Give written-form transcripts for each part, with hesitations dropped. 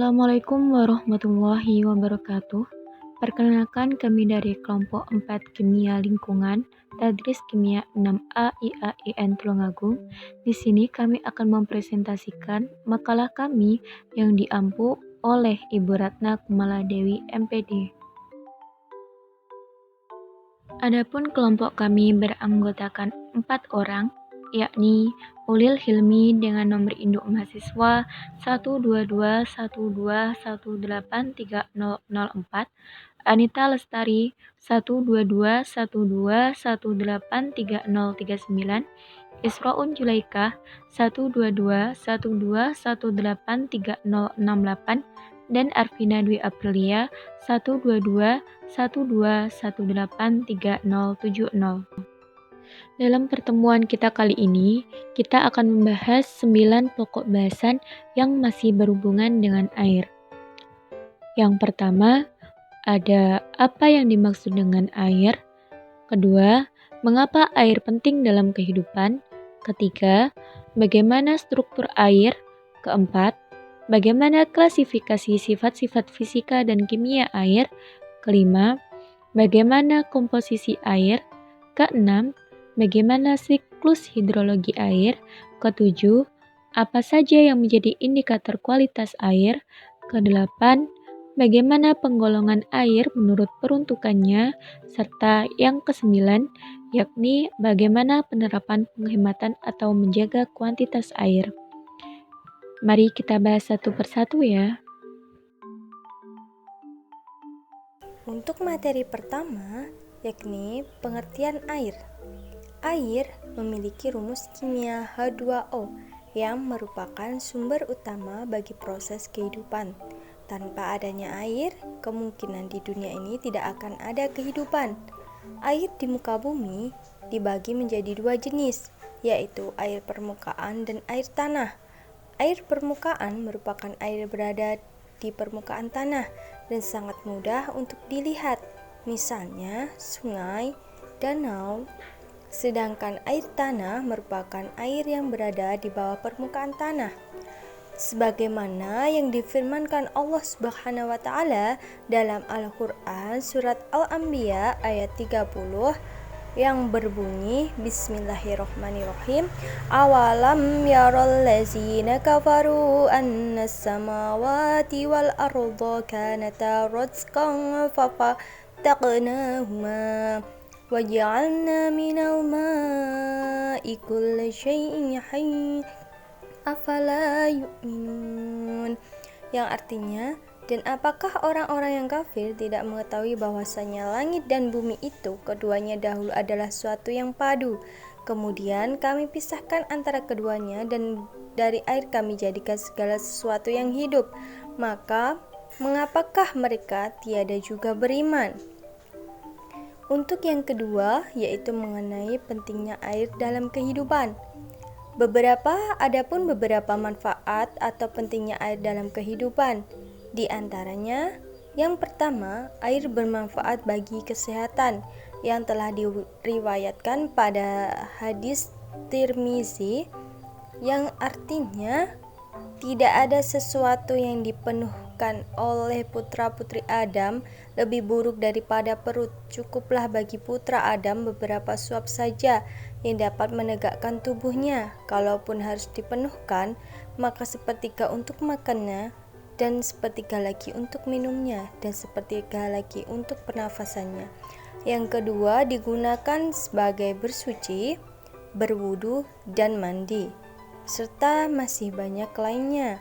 Assalamualaikum warahmatullahi wabarakatuh. Perkenalkan kami dari kelompok 4 Kimia Lingkungan, Tadris Kimia 6A IAIN Tulungagung. Di sini kami akan mempresentasikan makalah kami yang diampu oleh Ibu Ratna Kumaladewi MPD. Adapun kelompok kami beranggotakan 4 orang, yakni Ulil Hilmi dengan nomor induk mahasiswa 12212183004, Anita Lestari 12212183039, Isroun Julaikah 12212183068, dan Arvina Dwi Aprilia 12212183070. Dalam pertemuan kita kali ini, kita akan membahas 9 pokok bahasan yang masih berhubungan dengan air. Yang pertama, ada apa yang dimaksud dengan air. Kedua, mengapa air penting dalam kehidupan. Ketiga, bagaimana struktur air. Keempat, bagaimana klasifikasi sifat-sifat fisika dan kimia air. Kelima, bagaimana komposisi air. Keenam, bagaimana siklus hidrologi air. Ketujuh, apa saja yang menjadi indikator kualitas air. Kedelapan, bagaimana penggolongan air menurut peruntukannya. Serta yang kesembilan, yakni bagaimana penerapan penghematan atau menjaga kuantitas air. Mari kita bahas satu persatu ya. Untuk materi pertama, yakni pengertian air. Air memiliki rumus kimia H2O yang merupakan sumber utama bagi proses kehidupan. Tanpa adanya air, kemungkinan di dunia ini tidak akan ada kehidupan. Air di muka bumi dibagi menjadi 2 jenis, yaitu air permukaan dan air tanah. Air permukaan merupakan air berada di permukaan tanah dan sangat mudah untuk dilihat, misalnya sungai, danau. Sedangkan air tanah merupakan air yang berada di bawah permukaan tanah. Sebagaimana yang difirmankan Allah Subhanahu wa taala dalam Al-Qur'an surat Al-Anbiya ayat 30 yang berbunyi Bismillahirrahmanirrahim. Awalam yaral ladzina kafaru annas samawati wal arda kanata ratqan fafataqnahuma waja'alna minal ma'i kulli syai'in hayy afala yu'minun, yang artinya, dan apakah orang-orang yang kafir tidak mengetahui bahwasanya langit dan bumi itu keduanya dahulu adalah suatu yang padu, kemudian kami pisahkan antara keduanya dan dari air kami jadikan segala sesuatu yang hidup, maka mengapakah mereka tiada juga beriman? Untuk yang kedua, yaitu mengenai pentingnya air dalam kehidupan. Adapun beberapa manfaat atau pentingnya air dalam kehidupan. Di antaranya, yang pertama, air bermanfaat bagi kesehatan yang telah diriwayatkan pada hadis Tirmizi yang artinya tidak ada sesuatu yang dipenuhkan oleh putra-putri Adam lebih buruk daripada perut. Cukuplah bagi putra Adam beberapa suap saja yang dapat menegakkan tubuhnya. Kalaupun harus dipenuhkan, maka sepertiga untuk makannya, dan sepertiga lagi untuk minumnya, dan sepertiga lagi untuk pernafasannya. Yang kedua, digunakan sebagai bersuci, berwudu, dan mandi, serta masih banyak lainnya.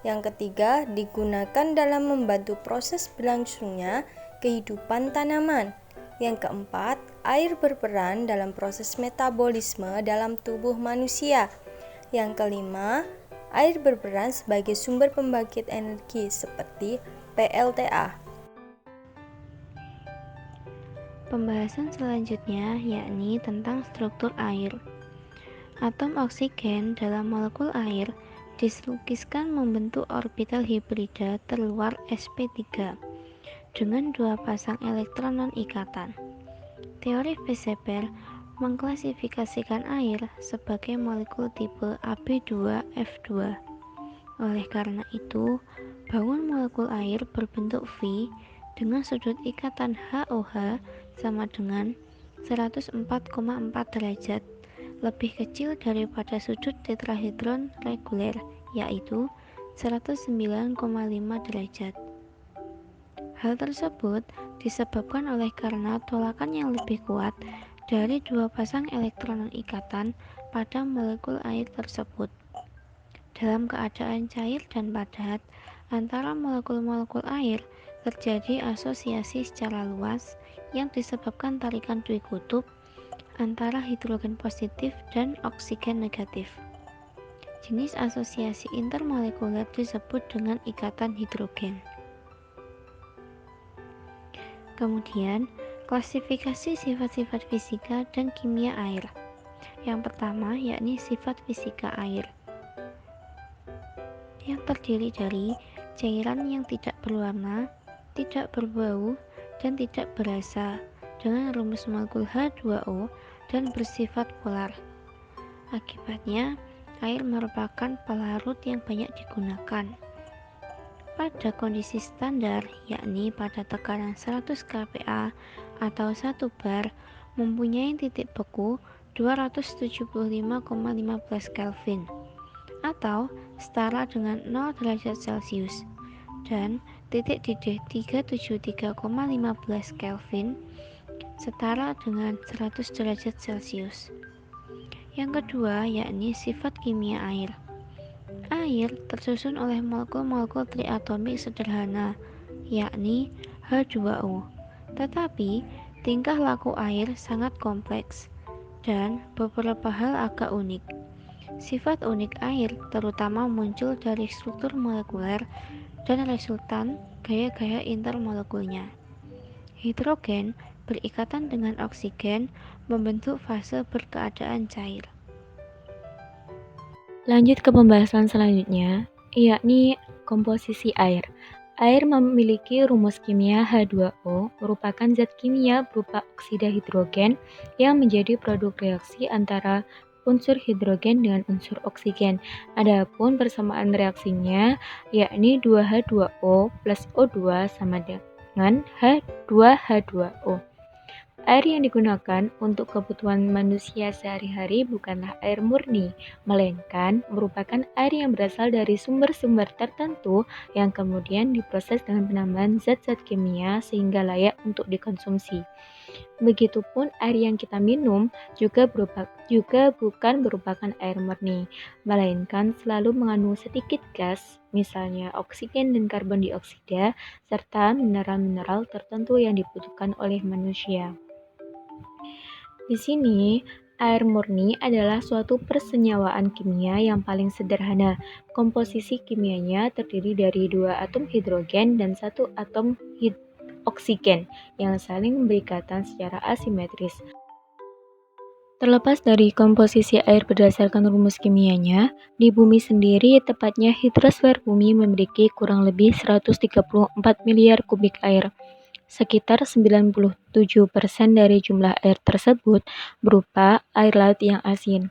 Yang ketiga, digunakan dalam membantu proses berlangsungnya kehidupan tanaman. Yang keempat, air berperan dalam proses metabolisme dalam tubuh manusia. Yang kelima, air berperan sebagai sumber pembangkit energi seperti PLTA. Pembahasan selanjutnya yakni tentang struktur air. Atom oksigen dalam molekul air dilukiskan membentuk orbital hibrida terluar sp3 dengan 2 pasang elektron non-ikatan. Teori Weissenberg mengklasifikasikan air sebagai molekul tipe Ab2F2. Oleh karena itu, Bangun molekul air berbentuk V dengan sudut ikatan HOH sama dengan 104,4 derajat, lebih kecil daripada sudut tetrahedron reguler, yaitu 109,5 derajat. Hal tersebut disebabkan karena tolakan yang lebih kuat dari dua pasang elektron ikatan pada molekul air tersebut. Dalam keadaan cair dan padat, antara molekul-molekul air terjadi asosiasi secara luas yang disebabkan tarikan dui kutub antara hidrogen positif dan oksigen negatif. Jenis asosiasi intermolekuler disebut dengan ikatan hidrogen. Kemudian, klasifikasi sifat-sifat fisika dan kimia air. Yang pertama yakni sifat fisika air, yang terdiri dari cairan yang tidak berwarna, tidak berbau, dan tidak berasa, dengan rumus molekul H2O dan bersifat polar. Akibatnya, air merupakan pelarut yang banyak digunakan. Pada kondisi standar, yakni pada tekanan 100 kPa atau 1 bar, mempunyai titik beku 275,15 Kelvin atau setara dengan 0 derajat Celcius, dan titik didih 373,15 Kelvin setara dengan 100 derajat Celcius. Yang kedua yakni sifat kimia air. Air tersusun oleh molekul-molekul triatomik sederhana, yakni H2O. Tetapi, tingkah laku air sangat kompleks dan beberapa hal agak unik. Sifat unik air terutama muncul dari struktur molekuler dan resultan gaya-gaya intermolekulnya. Hidrogen berikatan dengan oksigen membentuk fase berkeadaan cair. Lanjut ke pembahasan selanjutnya, yakni komposisi air. Air memiliki rumus kimia H2O, merupakan zat kimia berupa oksida hidrogen yang menjadi produk reaksi antara unsur hidrogen dengan unsur oksigen. Adapun persamaan reaksinya yakni 2H2O plus O2 sama dengan H2H2O. Air yang digunakan untuk kebutuhan manusia sehari-hari bukanlah air murni, melainkan merupakan air yang berasal dari sumber-sumber tertentu yang kemudian diproses dengan penambahan zat-zat kimia sehingga layak untuk dikonsumsi. Begitupun air yang kita minum juga bukan merupakan air murni, melainkan selalu mengandung sedikit gas, misalnya oksigen dan karbon dioksida, serta mineral-mineral tertentu yang dibutuhkan oleh manusia. Di sini, air murni adalah suatu persenyawaan kimia yang paling sederhana. Komposisi kimianya terdiri dari 2 atom hidrogen dan 1 atom oksigen yang saling berikatan secara asimetris. Terlepas dari komposisi air berdasarkan rumus kimianya, di bumi sendiri, tepatnya hidrosfer bumi memiliki kurang lebih 134 miliar kubik air. Sekitar 97% dari jumlah air tersebut berupa air laut yang asin.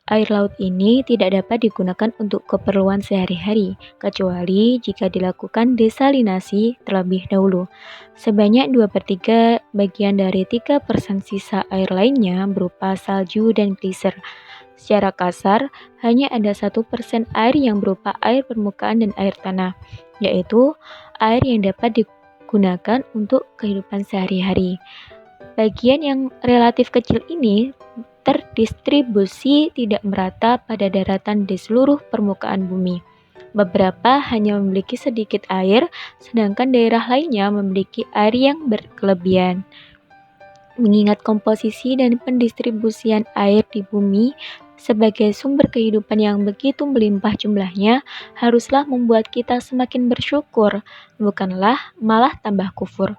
Air laut ini tidak dapat digunakan untuk keperluan sehari-hari, kecuali jika dilakukan desalinasi terlebih dahulu. Sebanyak 2/3 bagian dari 3% sisa air lainnya berupa salju dan gliser. Secara kasar, hanya ada 1% air yang berupa air permukaan dan air tanah, yaitu air yang dapat digunakan untuk kehidupan sehari-hari. Bagian yang relatif kecil ini terdistribusi tidak merata pada daratan di seluruh permukaan bumi. Beberapa hanya memiliki sedikit air, sedangkan daerah lainnya memiliki air yang berkelebihan. Mengingat komposisi dan pendistribusian air di bumi sebagai sumber kehidupan yang begitu melimpah jumlahnya, haruslah membuat kita semakin bersyukur, bukanlah malah tambah kufur.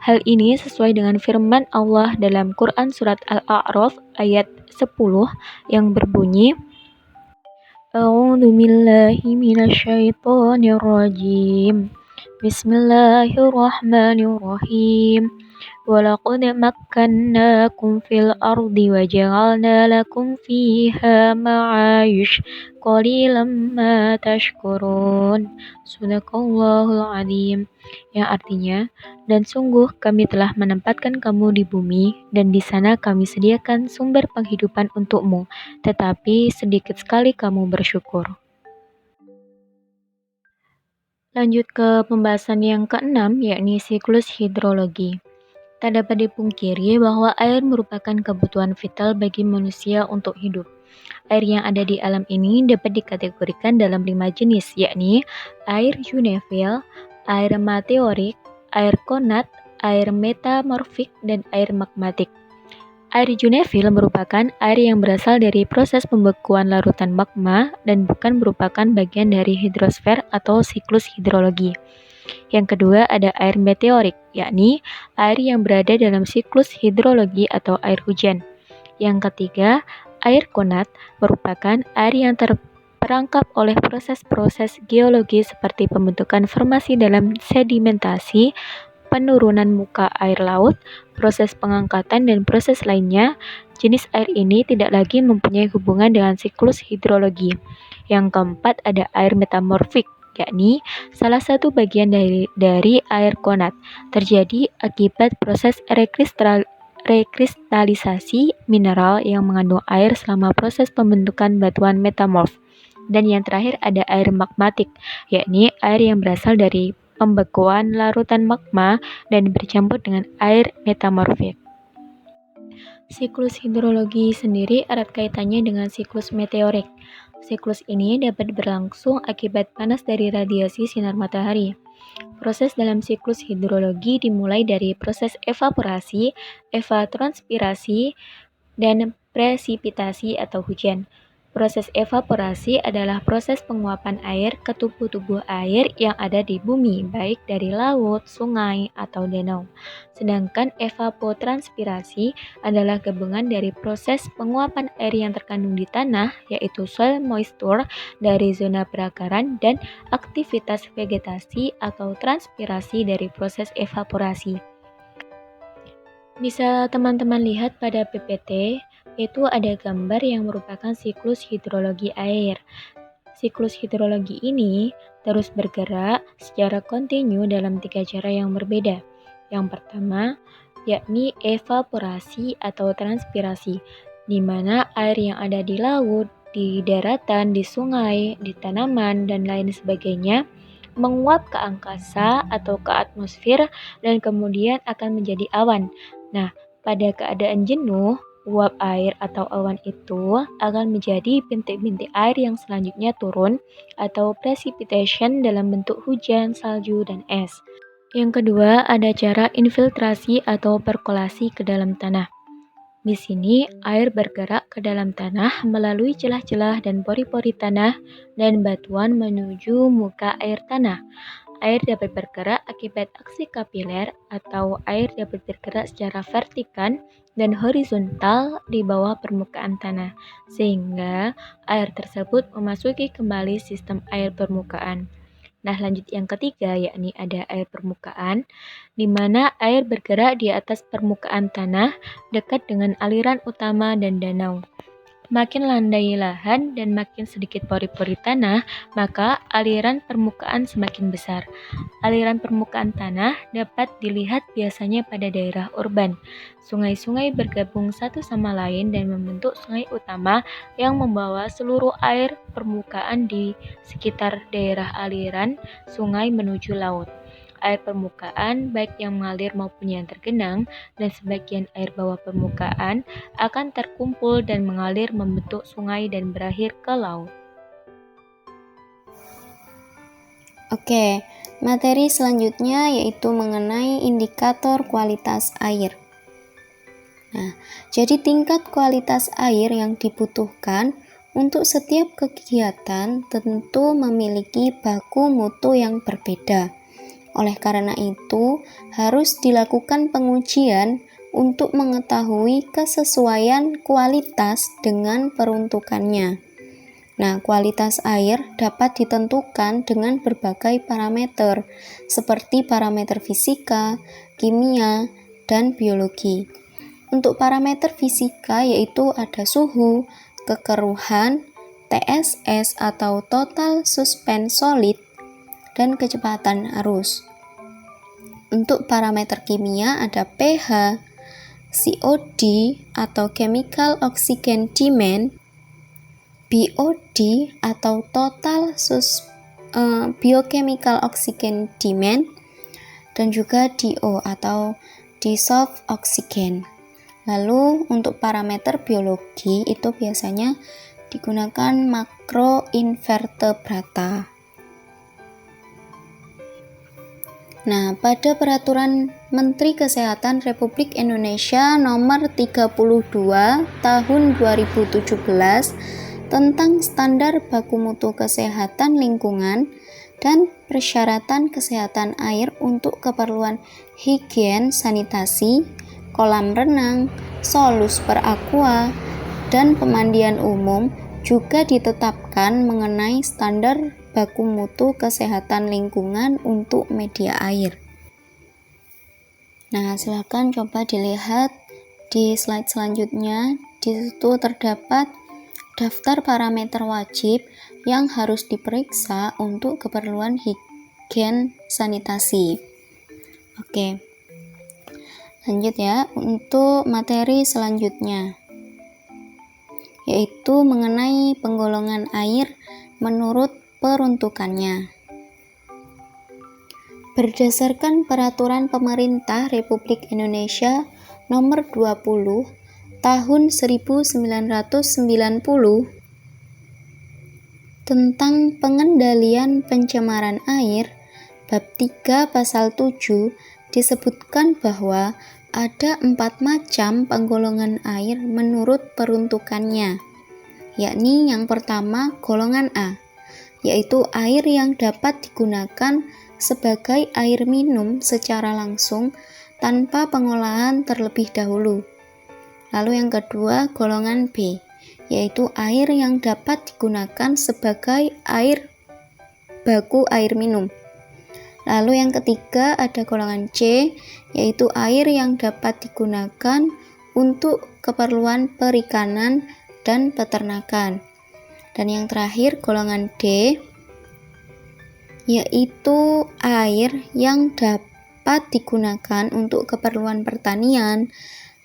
Hal ini sesuai dengan firman Allah dalam Quran Surat Al-A'raf ayat 10 yang berbunyi, A'udzu billahi minasyaitonir rajim. Bismillahirrahmanirrahim. ولقد مكناكم في الأرض وجعلنا لكم فيها معايش قليلا ما تشكرون. Sadaqallahul Adzim. Yang artinya, dan sungguh kami telah menempatkan kamu di bumi, dan di sana kami sediakan sumber penghidupan untukmu, tetapi sedikit sekali kamu bersyukur. Lanjut ke pembahasan yang keenam, yakni siklus hidrologi. Tak dapat dipungkiri bahwa air merupakan kebutuhan vital bagi manusia untuk hidup. Air yang ada di alam ini dapat dikategorikan dalam 5 jenis, yakni air junevil, air meteorik, air konat, air metamorfik, dan air magmatik. Air junevil merupakan air yang berasal dari proses pembekuan larutan magma dan bukan merupakan bagian dari hidrosfer atau siklus hidrologi. Yang kedua ada air meteorik, yakni air yang berada dalam siklus hidrologi atau air hujan. Yang ketiga, air konat merupakan air yang terperangkap oleh proses-proses geologi seperti pembentukan formasi dalam sedimentasi, penurunan muka air laut, proses pengangkatan, dan proses lainnya. Jenis air ini tidak lagi mempunyai hubungan dengan siklus hidrologi. Yang keempat ada air metamorfik, yakni salah satu bagian dari air konat, terjadi akibat proses rekristalisasi mineral yang mengandung air selama proses pembentukan batuan metamorf. Dan yang terakhir ada air magmatik, yakni air yang berasal dari pembekuan larutan magma dan bercampur dengan air metamorfik. Siklus hidrologi sendiri erat kaitannya dengan siklus meteorik. Siklus ini dapat berlangsung akibat panas dari radiasi sinar matahari. Proses dalam siklus hidrologi dimulai dari proses evaporasi, evapotranspirasi, dan presipitasi atau hujan. Proses evaporasi adalah proses penguapan air ke tubuh-tubuh air yang ada di bumi, baik dari laut, sungai, atau danau. Sedangkan evapotranspirasi adalah gabungan dari proses penguapan air yang terkandung di tanah, yaitu soil moisture dari zona perakaran, dan aktivitas vegetasi atau transpirasi dari proses evaporasi. Bisa teman-teman lihat pada PPT, itu ada gambar yang merupakan siklus hidrologi air. Siklus hidrologi ini terus bergerak secara kontinu dalam 3 cara yang berbeda. Yang pertama, yakni evaporasi atau transpirasi, di mana air yang ada di laut, di daratan, di sungai, di tanaman, dan lain sebagainya menguap ke angkasa atau ke atmosfer dan kemudian akan menjadi awan. Nah, pada keadaan jenuh, uap air atau awan itu akan menjadi bintik-bintik air yang selanjutnya turun atau precipitation dalam bentuk hujan, salju, dan es. Yang kedua, ada cara infiltrasi atau perkolasi ke dalam tanah. Di sini, air bergerak ke dalam tanah melalui celah-celah dan pori-pori tanah dan batuan menuju muka air tanah. Air dapat bergerak akibat aksi kapiler atau air dapat bergerak secara vertikal dan horizontal di bawah permukaan tanah, sehingga air tersebut memasuki kembali sistem air permukaan. Nah, lanjut yang ketiga, yakni ada air permukaan, di mana air bergerak di atas permukaan tanah dekat dengan aliran utama dan danau. Makin landai lahan dan makin sedikit pori-pori tanah, maka aliran permukaan semakin besar. Aliran permukaan tanah dapat dilihat biasanya pada daerah urban. Sungai-sungai bergabung satu sama lain dan membentuk sungai utama yang membawa seluruh air permukaan di sekitar daerah aliran sungai menuju laut. Air permukaan, baik yang mengalir maupun yang tergenang, dan sebagian air bawah permukaan akan terkumpul dan mengalir membentuk sungai dan berakhir ke laut. Oke, materi selanjutnya yaitu mengenai indikator kualitas air. Nah, jadi tingkat kualitas air yang dibutuhkan untuk setiap kegiatan tentu memiliki baku mutu yang berbeda. Oleh karena itu, harus dilakukan pengujian untuk mengetahui kesesuaian kualitas dengan peruntukannya. Nah, kualitas air dapat ditentukan dengan berbagai parameter, seperti parameter fisika, kimia, dan biologi. Untuk parameter fisika yaitu ada suhu, kekeruhan, TSS atau total suspense solid, dan kecepatan arus. Untuk parameter kimia ada pH, COD atau chemical oxygen demand, BOD atau total biochemical oxygen demand, dan juga DO atau dissolved oxygen. Lalu untuk parameter biologi itu biasanya digunakan makroinvertebrata. Nah, pada Peraturan Menteri Kesehatan Republik Indonesia Nomor 32 Tahun 2017 tentang Standar Baku Mutu Kesehatan Lingkungan dan Persyaratan Kesehatan Air untuk keperluan higien sanitasi, kolam renang, solus per aqua, dan pemandian umum juga ditetapkan mengenai standar baku mutu kesehatan lingkungan untuk media air. Nah, silakan coba dilihat di slide selanjutnya. Di situ terdapat daftar parameter wajib yang harus diperiksa untuk keperluan higien sanitasi. Oke. Lanjut ya, untuk materi selanjutnya yaitu mengenai penggolongan air menurut peruntukannya. Berdasarkan Peraturan Pemerintah Republik Indonesia Nomor 20 Tahun 1990 tentang pengendalian pencemaran air, Bab 3 Pasal 7 disebutkan bahwa ada 4 macam penggolongan air menurut peruntukannya, yakni yang pertama golongan A, yaitu air yang dapat digunakan sebagai air minum secara langsung tanpa pengolahan terlebih dahulu. Lalu yang kedua golongan B, yaitu air yang dapat digunakan sebagai air baku air minum. Lalu yang ketiga ada golongan C, yaitu air yang dapat digunakan untuk keperluan perikanan dan peternakan. Dan yang terakhir golongan D, yaitu air yang dapat digunakan untuk keperluan pertanian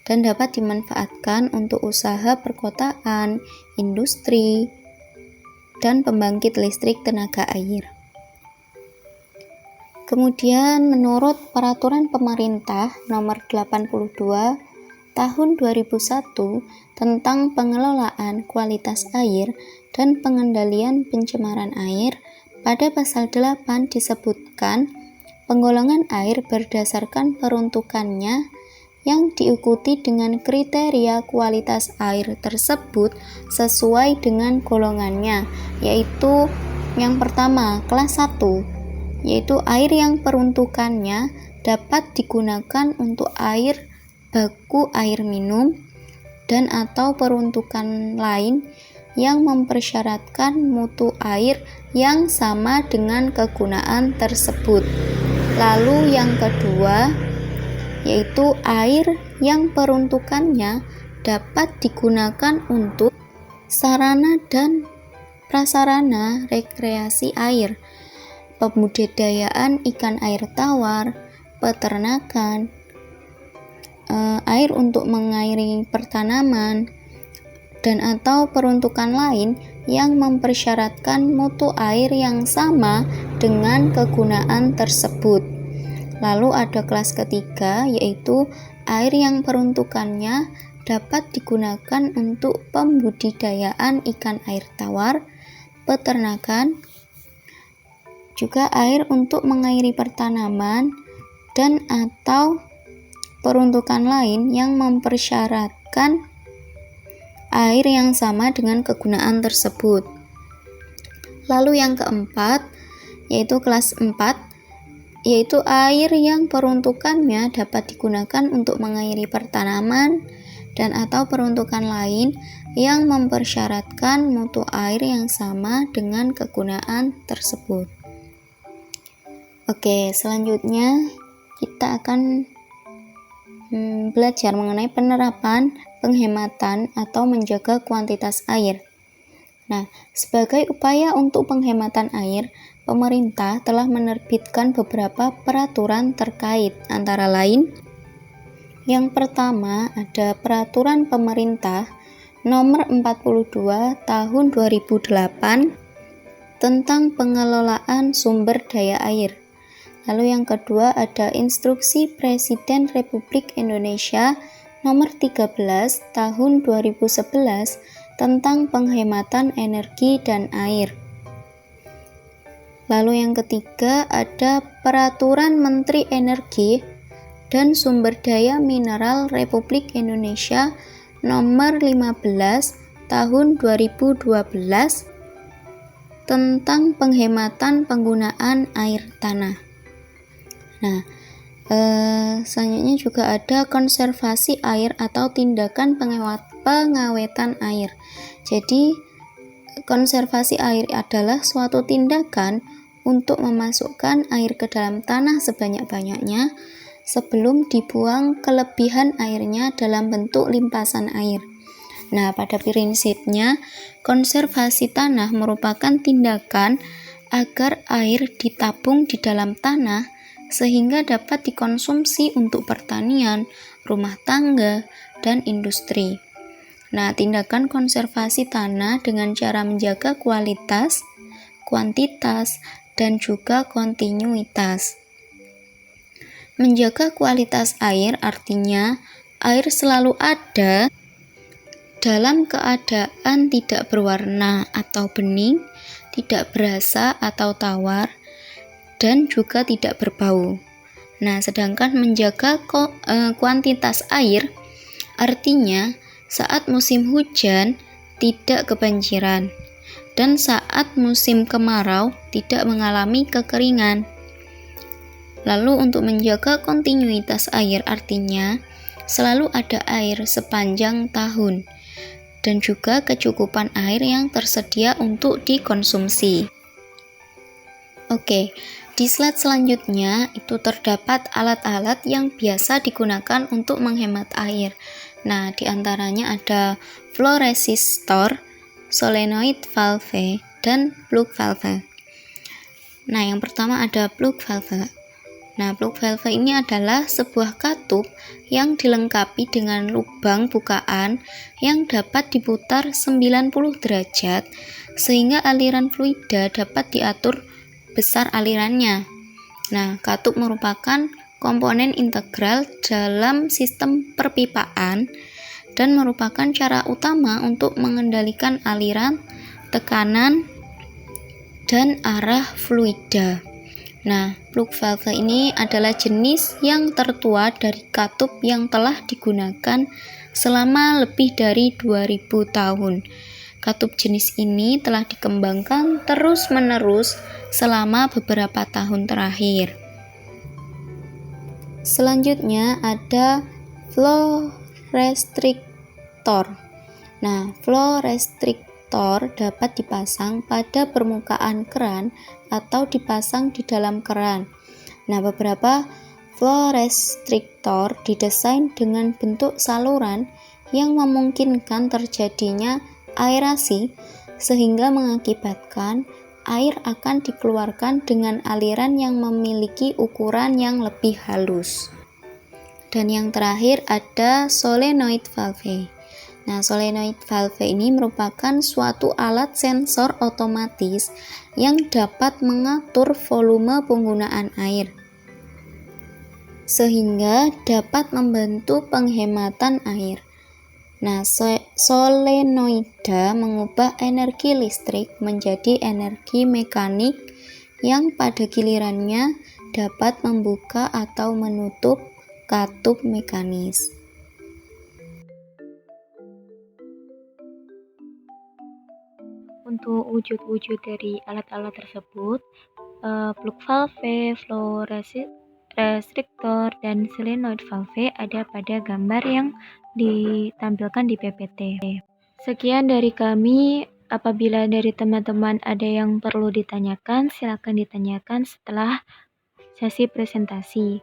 dan dapat dimanfaatkan untuk usaha perkotaan, industri, dan pembangkit listrik tenaga air. Kemudian menurut Peraturan Pemerintah Nomor 82 Tahun 2001 tentang pengelolaan kualitas air dan pengendalian pencemaran air, pada pasal 8 disebutkan penggolongan air berdasarkan peruntukannya yang diikuti dengan kriteria kualitas air tersebut sesuai dengan golongannya, yaitu yang pertama kelas 1, yaitu air yang peruntukannya dapat digunakan untuk air baku air minum dan atau peruntukan lain yang mempersyaratkan mutu air yang sama dengan kegunaan tersebut. Lalu yang kedua yaitu air yang peruntukannya dapat digunakan untuk sarana dan prasarana rekreasi air, pembudidayaan ikan air tawar, peternakan, air untuk mengairi pertanaman, dan atau peruntukan lain yang mempersyaratkan mutu air yang sama dengan kegunaan tersebut. Lalu ada kelas ketiga, yaitu air yang peruntukannya dapat digunakan untuk pembudidayaan ikan air tawar, peternakan, juga air untuk mengairi pertanaman, dan atau peruntukan lain yang mempersyaratkan air yang sama dengan kegunaan tersebut. Lalu yang keempat, yaitu kelas 4, yaitu air yang peruntukannya dapat digunakan untuk mengairi pertanaman dan atau peruntukan lain yang mempersyaratkan mutu air yang sama dengan kegunaan tersebut. Oke, selanjutnya kita akan belajar mengenai penerapan, penghematan, atau menjaga kuantitas air. Nah, sebagai upaya untuk penghematan air, pemerintah telah menerbitkan beberapa peraturan terkait, antara lain, yang pertama ada Peraturan Pemerintah Nomor 42 Tahun 2008 tentang pengelolaan sumber daya air. Lalu yang kedua ada Instruksi Presiden Republik Indonesia Nomor 13 Tahun 2011 tentang penghematan energi dan air. Lalu yang ketiga ada Peraturan Menteri Energi dan Sumber Daya Mineral Republik Indonesia Nomor 15 Tahun 2012 tentang penghematan penggunaan air tanah. Nah, selanjutnya juga ada konservasi air atau tindakan pengawetan air. Jadi, konservasi air adalah suatu tindakan untuk memasukkan air ke dalam tanah sebanyak-banyaknya sebelum dibuang kelebihan airnya dalam bentuk limpasan air. Nah, pada prinsipnya, konservasi tanah merupakan tindakan agar air ditabung di dalam tanah sehingga dapat dikonsumsi untuk pertanian, rumah tangga, dan industri. Nah, tindakan konservasi tanah dengan cara menjaga kualitas, kuantitas, dan juga kontinuitas. Menjaga kualitas air artinya air selalu ada dalam keadaan tidak berwarna atau bening, tidak berasa atau tawar, dan juga tidak berbau. Nah, sedangkan menjaga kuantitas air artinya saat musim hujan tidak kebanjiran dan saat musim kemarau tidak mengalami kekeringan. Lalu untuk menjaga kontinuitas air artinya selalu ada air sepanjang tahun dan juga kecukupan air yang tersedia untuk dikonsumsi. Oke, di slide selanjutnya itu terdapat alat-alat yang biasa digunakan untuk menghemat air. Nah, diantaranya ada flow resistor, solenoid valve, dan plug valve. Nah, yang pertama ada plug valve. Nah, plug valve ini adalah sebuah katup yang dilengkapi dengan lubang bukaan yang dapat diputar 90 derajat sehingga aliran fluida dapat diatur besar alirannya. Nah, katup merupakan komponen integral dalam sistem perpipaan dan merupakan cara utama untuk mengendalikan aliran, tekanan, dan arah fluida. Nah, plug valve ini adalah jenis yang tertua dari katup yang telah digunakan selama lebih dari 2000 tahun. Katup jenis ini telah dikembangkan terus-menerus selama beberapa tahun terakhir. Selanjutnya ada flow restrictor. Nah, flow restrictor dapat dipasang pada permukaan keran atau dipasang di dalam keran. Nah, beberapa flow restrictor didesain dengan bentuk saluran yang memungkinkan terjadinya aerasi sehingga mengakibatkan air akan dikeluarkan dengan aliran yang memiliki ukuran yang lebih halus. Dan yang terakhir ada solenoid valve. Nah, solenoid valve ini merupakan suatu alat sensor otomatis yang dapat mengatur volume penggunaan air sehingga dapat membantu penghematan air. Nah, solenoida mengubah energi listrik menjadi energi mekanik yang pada gilirannya dapat membuka atau menutup katup mekanis. Untuk wujud-wujud dari alat-alat tersebut, plug valve, flow restrictor, dan solenoid valve ada pada gambar yang ditampilkan di PPT. Sekian dari kami. Apabila dari teman-teman ada yang perlu ditanyakan, silakan ditanyakan setelah sesi presentasi.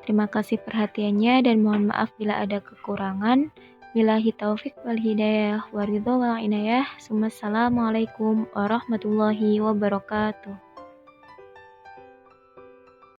Terima kasih perhatiannya dan mohon maaf bila ada kekurangan. Billahi taufik wal hidayah waridho wal inayah. Assalamualaikum warahmatullahi wabarakatuh.